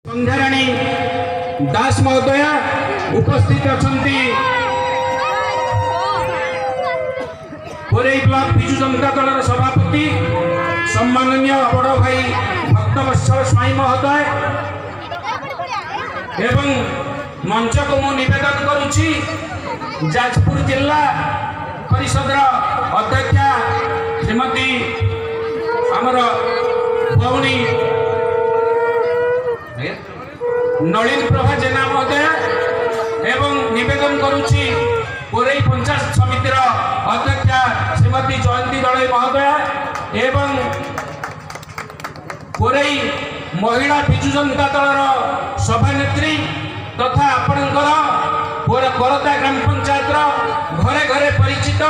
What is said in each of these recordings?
संध्याराणी दास महोदया उपस्थित अछंती कोरेई ब्लॉक विजु जनता दल सभापति सम्माननीय बड़ भाई भक्तवत्सल स्वाई महोदय एवं मंच को मु निवेदन करुछि जाजपुर जिला परिषद अध्यक्षा श्रीमती आमर भौणी नलिन प्रभा जेना महोदय एवं निवेदन करुछि कोरेई पंचायत समितिर अध्यक्षा श्रीमती जयंती दलई महोदय एवं कोरेई महिला विजु जनता दलर सभानेत्री तथा आपणकर करदा ग्राम पंचायत घरे घरे परिचित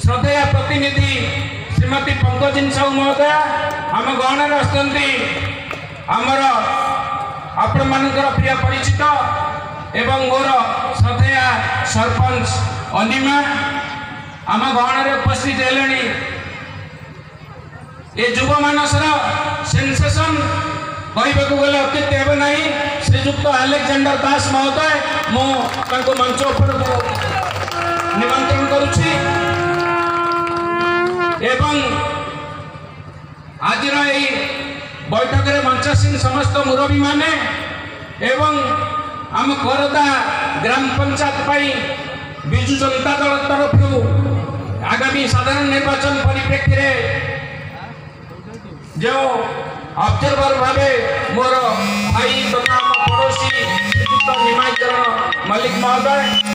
श्रद्धेय प्रतिनिधि श्रीमती पंकजिन साहू महोदय आम गहन आसती आमर आपण मानकर प्रिय परिचित एवं मोर श्रद्धेय सरपंच अनिमा आम गहन उपस्थित हेले ये युव मानसर सेंसेशन कहवाक गले अत्युक्ति हे ना श्रीजुक्त अलेक्जेंडर दास महोदय मुझे मंच उपर निमंत्रण करुछि एवं आज बैठक में मंचासीन समस्त मुरबी माने एवं आम करदा ग्राम पंचायत पाई विजु जनता दल तरफ आगामी साधारण निर्वाचन परिप्रेक्षी में जो ऑब्जर्वर भावे मोर भाई तथा पड़ोसी श्रीजुक्त निमाचरण मल्लिक महोदय।